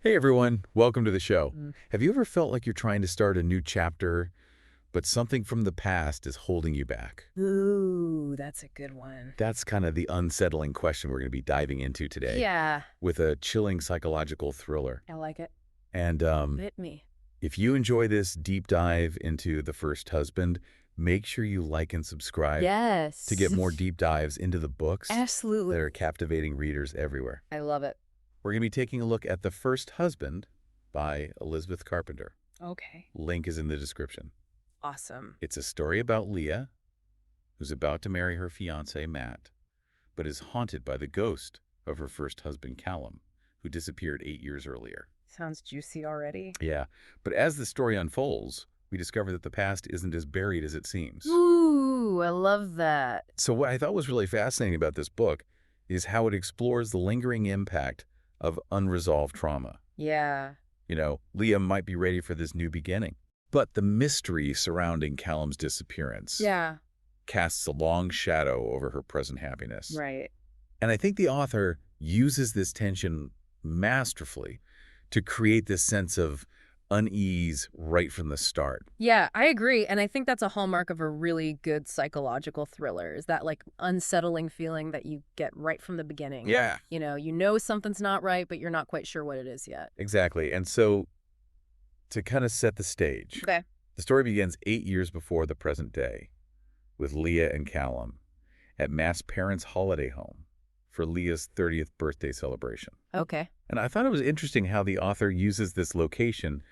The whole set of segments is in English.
Hey everyone, welcome to the show. Mm. Have you ever felt like you're trying to start a new chapter, but something from the past is holding you back? Ooh, that's a good one. That's kind of the unsettling question we're going to be diving into today Yeah, with a chilling psychological thriller. I like it. And Bit me. if you enjoy this deep dive into The First Husband, make sure you like and subscribe to Yes. get more deep dives into the books Absolutely. that are captivating readers everywhere. I love it. We're going to be taking a look at The First Husband by Elizabeth Carpenter. Okay. Link is in the description. Awesome. It's a story about Leah, who's about to marry her fiancé, Matt, but is haunted by the ghost of her first husband, Callum, who disappeared 8 years earlier. Sounds juicy already. Yeah, but as the story unfolds, we discover that the past isn't as buried as it seems. Ooh, I love that. So what I thought was really fascinating about this book is how it explores the lingering impact of unresolved trauma. Yeah. Leah might be ready for this new beginning, but the mystery surrounding Callum's disappearance Yeah. casts a long shadow over her present happiness. Right. And I think the author uses this tension masterfully to create this sense of unease right from the start. Yeah, I agree. And I think that's a hallmark of a really good psychological thriller, is that like unsettling feeling that you get right from the beginning. Yeah, You know something's not right, but you're not quite sure what it is yet. exactly. And so to kind of set the stage, Okay. the story begins 8 years before the present day with Leah and Callum at Matt's parents' holiday home for Leah's 30th birthday celebration. Okay. And I thought it was interesting how the author uses this location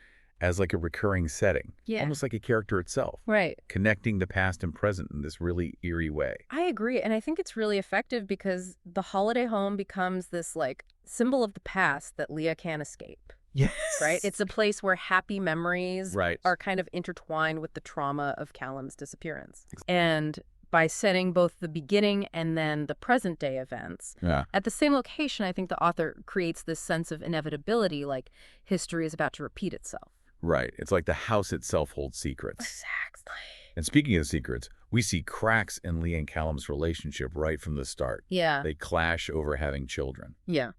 as like a recurring setting, Yeah. almost like a character itself, Right. connecting the past and present in this really eerie way. I agree. And I think it's really effective because the holiday home becomes this like symbol of the past that Leah can't escape, Yes. right? It's a place where happy memories Right. are kind of intertwined with the trauma of Callum's disappearance. And by setting both the beginning and then the present day events Yeah. at the same location, I think the author creates this sense of inevitability, like history is about to repeat itself. Right. It's like the house itself holds secrets. Exactly. And speaking of secrets, we see cracks in Leah and Callum's relationship right from the start. Yeah. They clash over having children. Yeah.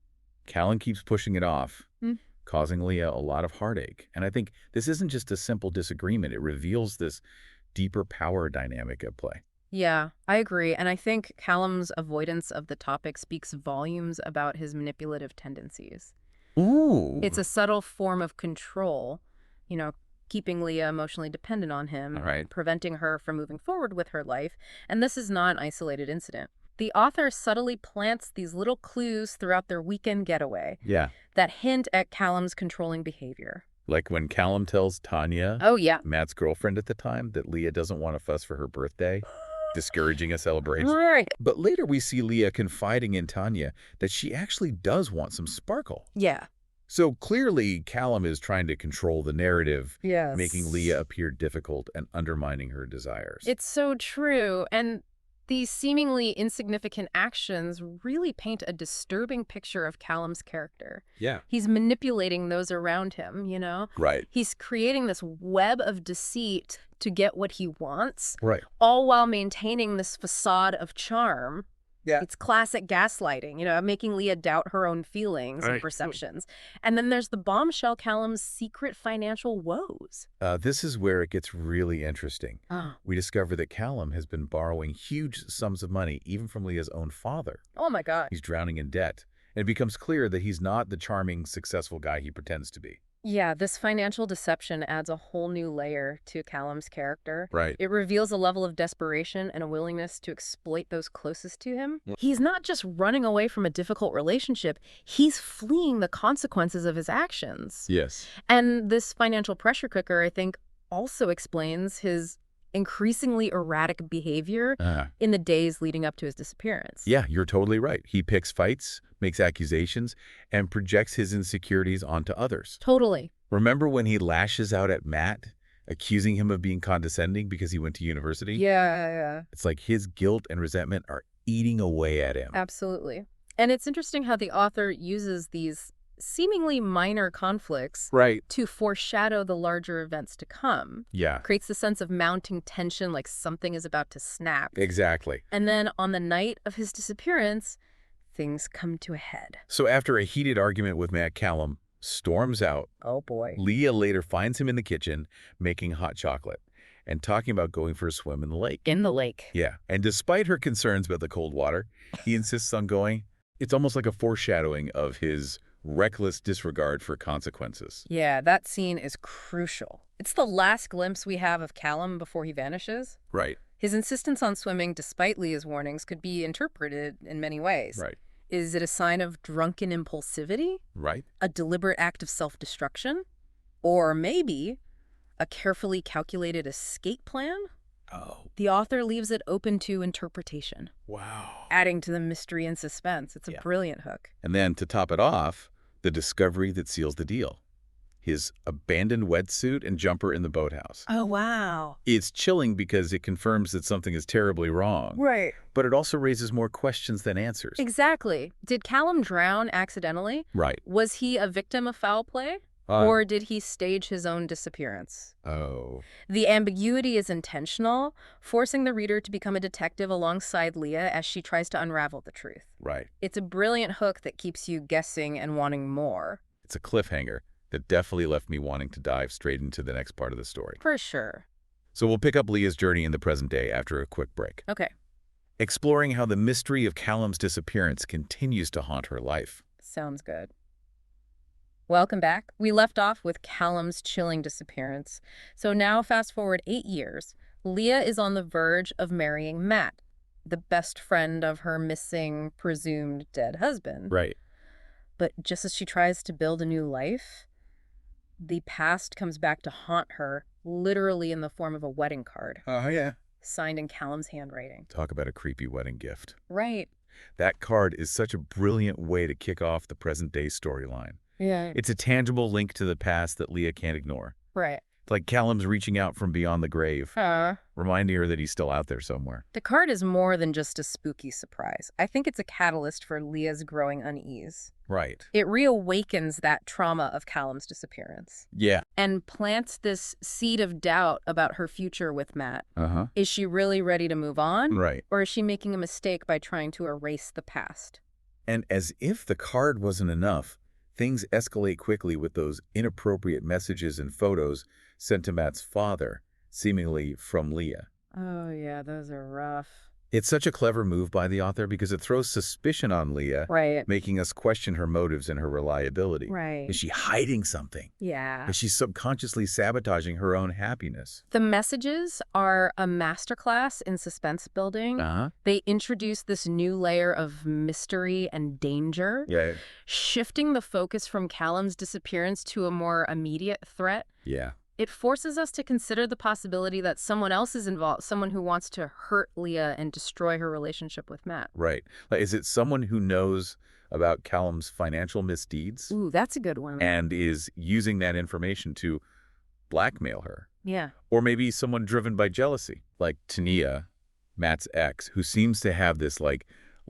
Callum keeps pushing it off, Mm. causing Leah a lot of heartache. And I think this isn't just a simple disagreement. It reveals this deeper power dynamic at play. Yeah, I agree. And I think Callum's avoidance of the topic speaks volumes about his manipulative tendencies. Ooh. It's a subtle form of control, keeping Leah emotionally dependent on him, All right. preventing her from moving forward with her life. And this is not an isolated incident. The author subtly plants these little clues throughout their weekend getaway Yeah. that hint at Callum's controlling behavior. Like when Callum tells Tanya, Oh, yeah. Matt's girlfriend at the time, that Leah doesn't want to fuss for her birthday, discouraging a celebration. Right. But later we see Leah confiding in Tanya that she actually does want some sparkle. Yeah. So clearly Callum is trying to control the narrative, Yes. making Leah appear difficult and undermining her desires. It's so true. And these seemingly insignificant actions really paint a disturbing picture of Callum's character. Yeah. He's manipulating those around him, Right. He's creating this web of deceit to get what he wants, Right. all while maintaining this facade of charm. Yeah. It's classic gaslighting, making Leah doubt her own feelings and Right. perceptions. And then there's the bombshell Callum's secret financial woes. This is where it gets really interesting. Oh, We discover that Callum has been borrowing huge sums of money, even from Leah's own father. oh my God. He's drowning in debt. And it becomes clear that he's not the charming, successful guy he pretends to be. Yeah, this financial deception adds a whole new layer to Callum's character. Right. It reveals a level of desperation and a willingness to exploit those closest to him. Yeah. He's not just running away from a difficult relationship, he's fleeing the consequences of his actions. Yes. And this financial pressure cooker, I think, also explains his increasingly erratic behavior in the days leading up to his disappearance. Yeah, you're totally right. He picks fights, makes accusations, and projects his insecurities onto others. Totally. Remember when he lashes out at Matt, accusing him of being condescending because he went to university? Yeah. It's like his guilt and resentment are eating away at him. Absolutely. And it's interesting how the author uses these seemingly minor conflicts Right. to foreshadow the larger events to come. Yeah, Creates the sense of mounting tension, like something is about to snap. exactly. And then on the night of his disappearance, things come to a head. So after a heated argument with Matt, Callum storms out. Oh, boy. Leah later finds him in the kitchen making hot chocolate and talking about going for a swim in the lake. In the lake. Yeah, and despite her concerns about the cold water, he insists on going. It's almost like a foreshadowing of his reckless disregard for consequences. Yeah, that scene is crucial. It's the last glimpse we have of Callum before he vanishes. Right. His insistence on swimming, despite Leah's warnings, could be interpreted in many ways. Right. Is it a sign of drunken impulsivity? Right. A deliberate act of self-destruction? Or maybe a carefully calculated escape plan? Oh. The author leaves it open to interpretation, Wow. adding to the mystery and suspense. It's a brilliant hook. And then, to top it off, the discovery that seals the deal. His abandoned wetsuit and jumper in the boathouse. Oh, wow. It's chilling because it confirms that something is terribly wrong. Right. But it also raises more questions than answers. Exactly. Did Callum drown accidentally? Right. Was he a victim of foul play? Or did he stage his own disappearance? Oh. The ambiguity is intentional, forcing the reader to become a detective alongside Leah as she tries to unravel the truth. Right. It's a brilliant hook that keeps you guessing and wanting more. It's a cliffhanger that definitely left me wanting to dive straight into the next part of the story. For sure. So we'll pick up Leah's journey in the present day after a quick break, Okay. exploring how the mystery of Callum's disappearance continues to haunt her life. Sounds good. Welcome back. We left off with Callum's chilling disappearance. So now, fast forward 8 years, Leah is on the verge of marrying Matt, the best friend of her missing, presumed dead husband. Right. But just as she tries to build a new life, the past comes back to haunt her, literally in the form of a wedding card, Oh, yeah. signed in Callum's handwriting. Talk about a creepy wedding gift. Right. That card is such a brilliant way to kick off the present-day storyline. Yeah. It's a tangible link to the past that Leah can't ignore. Right. It's like Callum's reaching out from beyond the grave, reminding her that he's still out there somewhere. The card is more than just a spooky surprise. I think it's a catalyst for Leah's growing unease. Right. It reawakens that trauma of Callum's disappearance Yeah. and plants this seed of doubt about her future with Matt. Uh-huh. Is she really ready to move on? Right. Or is she making a mistake by trying to erase the past? And as if the card wasn't enough, things escalate quickly with those inappropriate messages and photos sent to Matt's father, seemingly from Leah. Oh, yeah, those are rough. It's such a clever move by the author because it throws suspicion on Leah, Right. making us question her motives and her reliability. Right. Is she hiding something? Yeah. Is she subconsciously sabotaging her own happiness? The messages are a masterclass in suspense building. Uh-huh. They introduce this new layer of mystery and danger, Yeah. shifting the focus from Callum's disappearance to a more immediate threat. Yeah. It forces us to consider the possibility that someone else is involved, someone who wants to hurt Leah and destroy her relationship with Matt. Right. Like, is it someone who knows about Callum's financial misdeeds Ooh, that's a good one. and is using that information to blackmail her? Yeah. Or maybe someone driven by jealousy, like Tania, Matt's ex, who seems to have this,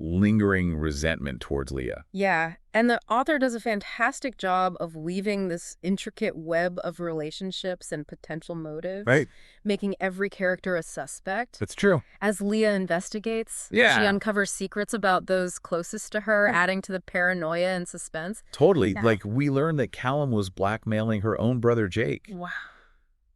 lingering resentment towards Leah. Yeah. And the author does a fantastic job of weaving this intricate web of relationships and potential motives, Right. making every character a suspect. That's true. As Leah investigates, Yeah. she uncovers secrets about those closest to her, adding to the paranoia and suspense. Totally. Yeah. We learned that Callum was blackmailing her own brother, Jake. Wow.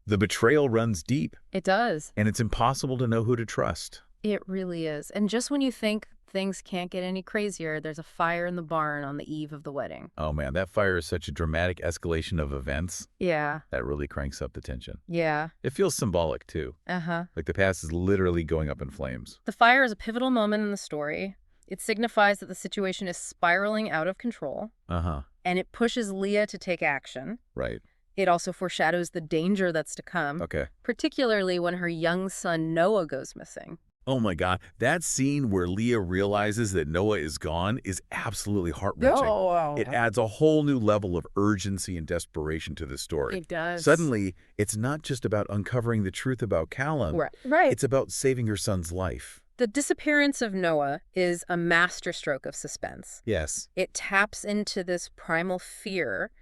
The betrayal runs deep, It does. and it's impossible to know who to trust. It really is. And just when you think things can't get any crazier, there's a fire in the barn on the eve of the wedding. Oh, man, that fire is such a dramatic escalation of events Yeah. that really cranks up the tension. Yeah. It feels symbolic, too. Uh-huh. Like the past is literally going up in flames. The fire is a pivotal moment in the story. It signifies that the situation is spiraling out of control, Uh-huh. and it pushes Leah to take action. Right. It also foreshadows the danger that's to come, Okay. particularly when her young son Noah goes missing. Oh, my God. That scene where Leah realizes that Noah is gone is absolutely heart-wrenching. It adds a whole new level of urgency and desperation to the story. It does. Suddenly, it's not just about uncovering the truth about Callum. Right. It's about saving her son's life. The disappearance of Noah is a masterstroke of suspense. Yes. It taps into this primal fear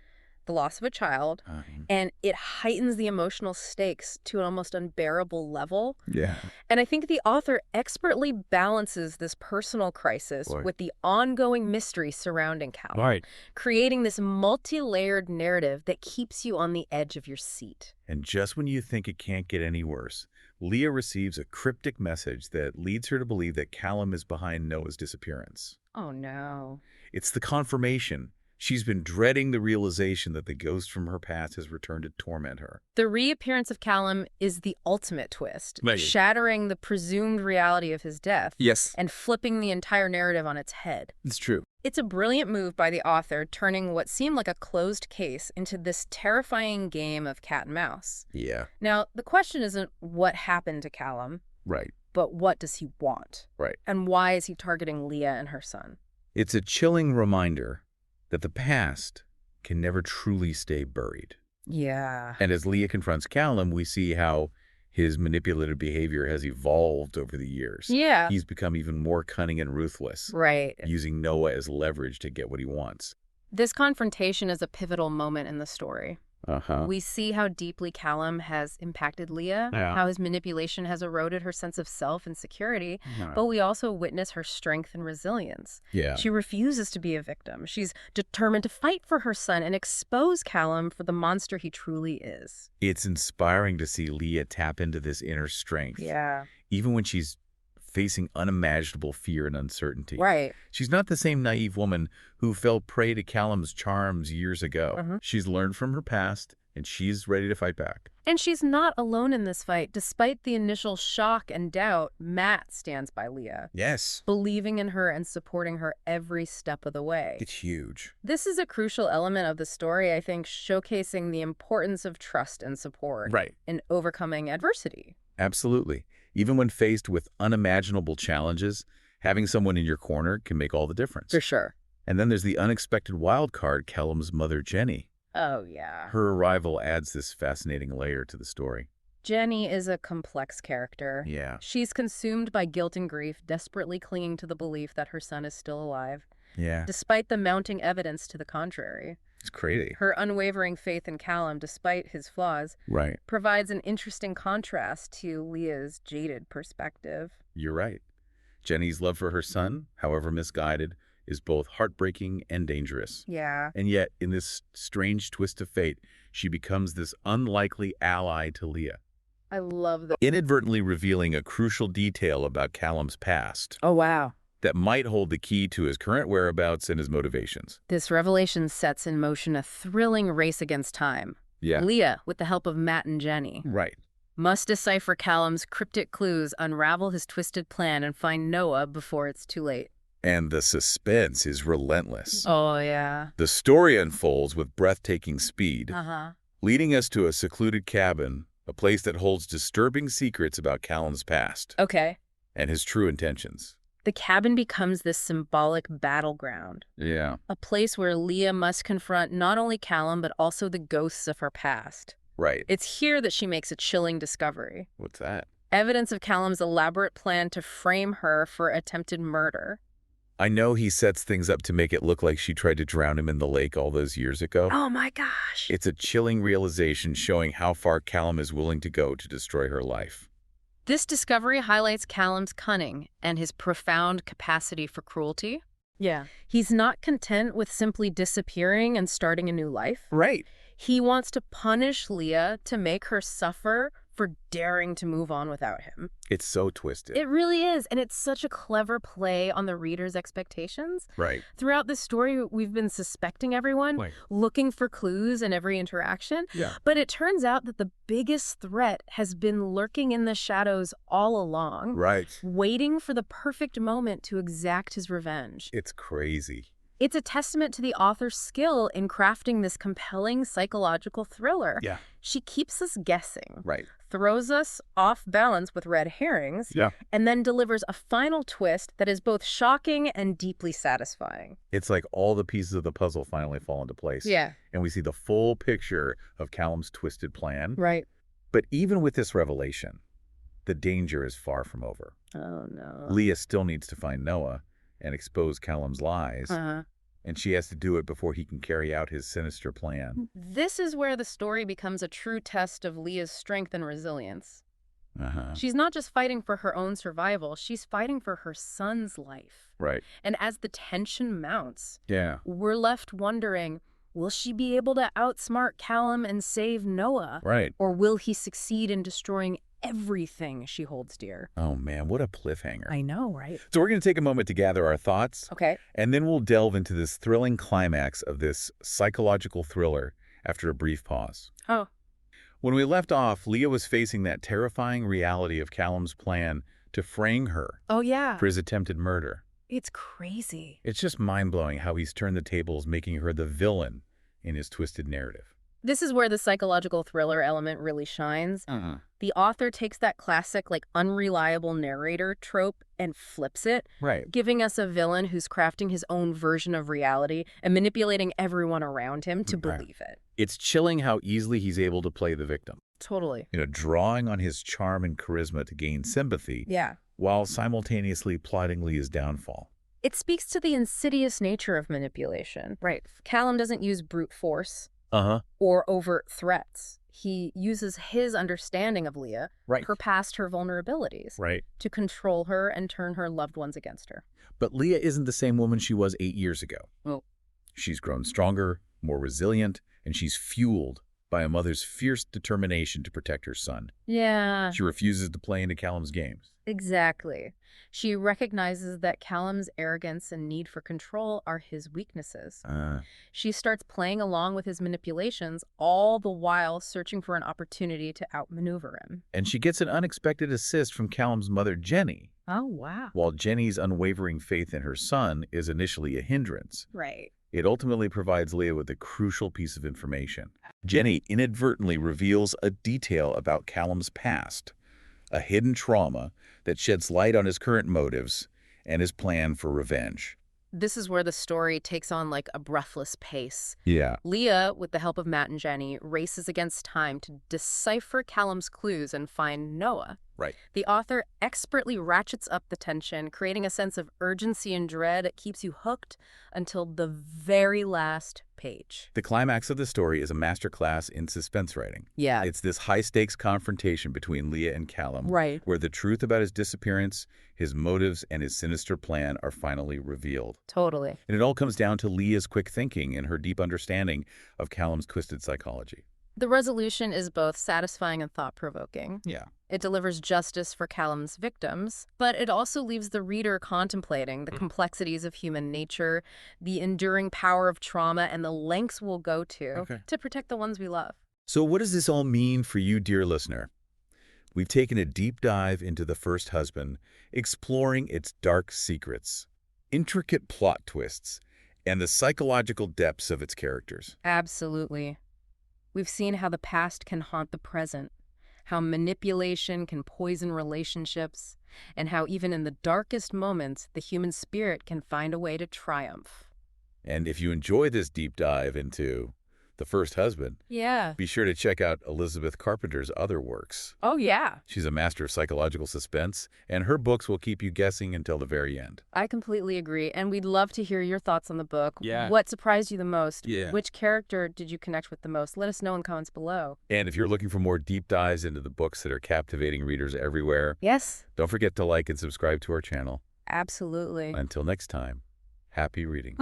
the loss of a child, Uh-huh. and it heightens the emotional stakes to an almost unbearable level. Yeah. And I think the author expertly balances this personal crisis Boy. with the ongoing mystery surrounding Callum, Right. creating this multi-layered narrative that keeps you on the edge of your seat. And just when you think it can't get any worse, Leah receives a cryptic message that leads her to believe that Callum is behind Noah's disappearance. Oh, no. It's the confirmation. She's been dreading the realization that the ghost from her past has returned to torment her. The reappearance of Callum is the ultimate twist, Right. shattering the presumed reality of his death Yes, and flipping the entire narrative on its head. it's true. It's a brilliant move by the author, turning what seemed like a closed case into this terrifying game of cat and mouse. Yeah. Now, the question isn't what happened to Callum, Right. but what does he want? Right. And why is he targeting Leah and her son? It's a chilling reminder that the past can never truly stay buried. Yeah. And as Leah confronts Callum, we see how his manipulative behavior has evolved over the years. Yeah. He's become even more cunning and ruthless, Right. using Noah as leverage to get what he wants. This confrontation is a pivotal moment in the story. Uh-huh. We see how deeply Callum has impacted Leah, Yeah. how his manipulation has eroded her sense of self and security, but we also witness her strength and resilience. Yeah. She refuses to be a victim. She's determined to fight for her son and expose Callum for the monster he truly is. It's inspiring to see Leah tap into this inner strength, Yeah. even when she's facing unimaginable fear and uncertainty. Right. She's not the same naive woman who fell prey to Callum's charms years ago. Mhm. She's learned from her past, and she's ready to fight back. And she's not alone in this fight. Despite the initial shock and doubt, Matt stands by Leah, Yes. believing in her and supporting her every step of the way. It's huge. This is a crucial element of the story, I think, showcasing the importance of trust and support Right. in overcoming adversity. Absolutely. Even when faced with unimaginable challenges, having someone in your corner can make all the difference. For sure. And then there's the unexpected wild card, Callum's mother, Jenny. Oh, yeah. Her arrival adds this fascinating layer to the story. Jenny is a complex character. Yeah. She's consumed by guilt and grief, desperately clinging to the belief that her son is still alive, Yeah. despite the mounting evidence to the contrary. It's crazy. Her unwavering faith in Callum, despite his flaws, Right. provides an interesting contrast to Leah's jaded perspective. You're right. Jenny's love for her son, however misguided, is both heartbreaking and dangerous. Yeah. And yet, in this strange twist of fate, she becomes this unlikely ally to Leah, I love that. inadvertently revealing a crucial detail about Callum's past Oh, wow. that might hold the key to his current whereabouts and his motivations. This revelation sets in motion a thrilling race against time. Yeah. Leah, with the help of Matt and Jenny, Right. must decipher Callum's cryptic clues, unravel his twisted plan, and find Noah before it's too late. And the suspense is relentless. Oh, yeah. The story unfolds with breathtaking speed, Uh-huh. leading us to a secluded cabin, a place that holds disturbing secrets about Callum's past Okay. and his true intentions. The cabin becomes this symbolic battleground, Yeah. a place where Leah must confront not only Callum, but also the ghosts of her past. Right. It's here that she makes a chilling discovery. What's that? Evidence of Callum's elaborate plan to frame her for attempted murder. I know he sets things up to make it look like she tried to drown him in the lake all those years ago. Oh my gosh. It's a chilling realization showing how far Callum is willing to go to destroy her life. This discovery highlights Callum's cunning and his profound capacity for cruelty. Yeah. He's not content with simply disappearing and starting a new life. Right. He wants to punish Leah to make her suffer for daring to move on without him. It's so twisted. It really is, and it's such a clever play on the reader's expectations. Right. Throughout this story, we've been suspecting everyone, Right. looking for clues in every interaction. Yeah. But it turns out that the biggest threat has been lurking in the shadows all along, Right. waiting for the perfect moment to exact his revenge. It's crazy. It's a testament to the author's skill in crafting this compelling psychological thriller. Yeah. She keeps us guessing, Right. throws us off balance with red herrings, Yeah. and then delivers a final twist that is both shocking and deeply satisfying. It's like all the pieces of the puzzle finally fall into place. Yeah. And we see the full picture of Callum's twisted plan. Right. But even with this revelation, the danger is far from over. Oh, no. Leah still needs to find Noah and expose Callum's lies. Uh-huh. And she has to do it before he can carry out his sinister plan. This is where the story becomes a true test of Leah's strength and resilience. Uh-huh. She's not just fighting for her own survival, she's fighting for her son's life. Right. And as the tension mounts, Yeah. we're left wondering, will she be able to outsmart Callum and save Noah? Right. Or will he succeed in destroying everything she holds dear? Oh, man, what a cliffhanger. I know, right? So we're going to take a moment to gather our thoughts. Okay. And then we'll delve into this thrilling climax of this psychological thriller after a brief pause. Oh. When we left off, Leah was facing that terrifying reality of Callum's plan to frame her Oh, yeah. for his attempted murder. It's crazy. It's just mind-blowing how he's turned the tables, making her the villain in his twisted narrative. This is where the psychological thriller element really shines. The author takes that classic, unreliable narrator trope and flips it, Right. giving us a villain who's crafting his own version of reality and manipulating everyone around him to Right. believe it. It's chilling how easily he's able to play the victim. Totally. Drawing on his charm and charisma to gain sympathy, Yeah. while simultaneously plotting Leah's downfall. It speaks to the insidious nature of manipulation. Right. Callum doesn't use brute force or overt threats. He uses his understanding of Leah, Right. her past, her vulnerabilities, Right. to control her and turn her loved ones against her. But Leah isn't the same woman she was 8 years ago. Oh. She's grown stronger, more resilient, and she's fueled by a mother's fierce determination to protect her son. Yeah, She refuses to play into Callum's games. exactly. She recognizes that Callum's arrogance and need for control are his weaknesses. She starts playing along with his manipulations, all the while searching for an opportunity to outmaneuver him. And she gets an unexpected assist from Callum's mother, Jenny, Oh, wow. while Jenny's unwavering faith in her son is initially a hindrance. Right. It ultimately provides Leah with a crucial piece of information. Jenny inadvertently reveals a detail about Callum's past, a hidden trauma that sheds light on his current motives and his plan for revenge. This is where the story takes on a breathless pace. Yeah. Leah, with the help of Matt and Jenny, races against time to decipher Callum's clues and find Noah. Right. The author expertly ratchets up the tension, creating a sense of urgency and dread. It keeps you hooked until the very last page. The climax of the story is a masterclass in suspense writing. Yeah. It's this high-stakes confrontation between Leah and Callum, Right. where the truth about his disappearance, his motives, and his sinister plan are finally revealed. Totally. And it all comes down to Leah's quick thinking and her deep understanding of Callum's twisted psychology. The resolution is both satisfying and thought-provoking. Yeah. It delivers justice for Callum's victims, but it also leaves the reader contemplating the complexities of human nature, the enduring power of trauma, and the lengths we'll go to protect the ones we love. So what does this all mean for you, dear listener? We've taken a deep dive into The First Husband, exploring its dark secrets, intricate plot twists, and the psychological depths of its characters. Absolutely. We've seen how the past can haunt the present, how manipulation can poison relationships, and how even in the darkest moments, the human spirit can find a way to triumph. And if you enjoy this deep dive into The First Husband, Yeah. be sure to check out Elizabeth Carpenter's other works. Oh, yeah. She's a master of psychological suspense, and her books will keep you guessing until the very end. I completely agree, and we'd love to hear your thoughts on the book. Yeah. What surprised you the most? Yeah. Which character did you connect with the most? Let us know in comments below. And if you're looking for more deep dives into the books that are captivating readers everywhere, Yes, don't forget to like and subscribe to our channel. absolutely. Until next time, happy reading.